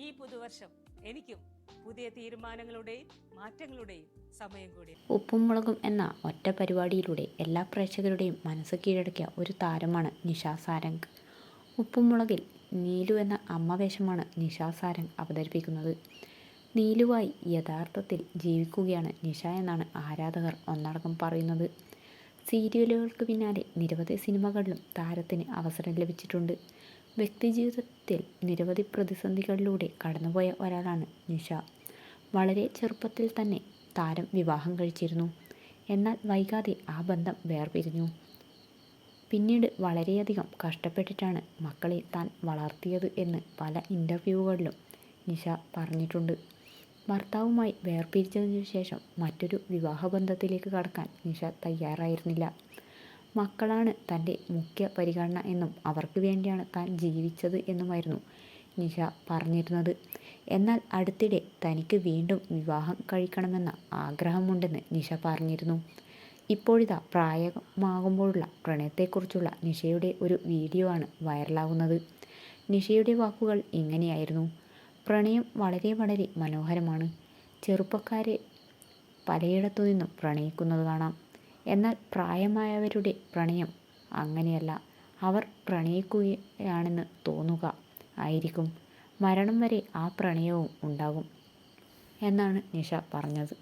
ഈ പുതുവർഷം എനിക്കും പുതിയ തീരുമാനങ്ങളുടെയും മാറ്റങ്ങളുടെയും സമയം കൂടി. ഉപ്പും മുളകും എന്ന ഒറ്റ പരിപാടിയിലൂടെ എല്ലാ പ്രേക്ഷകരുടെയും മനസ്സ് കീഴടക്കിയ ഒരു താരമാണ് നിഷ സാരംഗ്. ഉപ്പും മുളകിൽ നീലു എന്ന അമ്മ വേഷമാണ് നിഷ സാരംഗ് അവതരിപ്പിക്കുന്നത്. നീലുവായി യഥാർത്ഥത്തിൽ ജീവിക്കുകയാണ് നിഷ എന്നാണ് ആരാധകർ ഒന്നടങ്കം പറയുന്നത്. സീരിയലുകൾക്ക് പിന്നാലെ നിരവധി സിനിമകളിലും താരത്തിന് അവസരം ലഭിച്ചിട്ടുണ്ട്. വ്യക്തിജീവിതത്തിൽ നിരവധി പ്രതിസന്ധികളിലൂടെ കടന്നുപോയ ഒരാളാണ് നിഷ. വളരെ ചെറുപ്പത്തിൽ തന്നെ താരം വിവാഹം കഴിച്ചിരുന്നു. എന്നാൽ വൈകാതെ ആ ബന്ധം വേർപിരിഞ്ഞു. പിന്നീട് വളരെയധികം കഷ്ടപ്പെട്ടിട്ടാണ് മക്കളെ താൻ വളർത്തിയത് എന്ന് പല ഇൻ്റർവ്യൂകളിലും നിഷ പറഞ്ഞിട്ടുണ്ട്. ഭർത്താവുമായി വേർപിരിച്ചതിനു ശേഷം മറ്റൊരു വിവാഹബന്ധത്തിലേക്ക് കടക്കാൻ നിഷ തയ്യാറായിരുന്നില്ല. മക്കളാണ് തൻ്റെ മുഖ്യ പരിഗണന എന്നും അവർക്ക് വേണ്ടിയാണ് താൻ ജീവിച്ചത് എന്നുമായിരുന്നു നിഷ പറഞ്ഞിരുന്നത്. എന്നാൽ അടുത്തിടെ തനിക്ക് വീണ്ടും വിവാഹം കഴിക്കണമെന്ന ആഗ്രഹമുണ്ടെന്ന് നിഷ പറഞ്ഞിരുന്നു. ഇപ്പോഴിതാ പ്രായമാകുമ്പോഴുള്ള പ്രണയത്തെക്കുറിച്ചുള്ള നിഷയുടെ ഒരു വീഡിയോ ആണ് വൈറലാകുന്നത്. നിഷയുടെ വാക്കുകൾ ഇങ്ങനെയായിരുന്നു: പ്രണയം വളരെ വളരെ മനോഹരമാണ്. ചെറുപ്പക്കാരെ പലയിടത്തു നിന്നും പ്രണയിക്കുന്നത് കാണാം. എന്നാൽ പ്രായമായവരുടെ പ്രണയം അങ്ങനെയല്ല. അവർ പ്രണയിക്കുകയാണെന്ന് തോന്നുക ആയിരിക്കും. മരണം വരെ ആ പ്രണയവും ഉണ്ടാകും എന്നാണ് നിഷ പറഞ്ഞത്.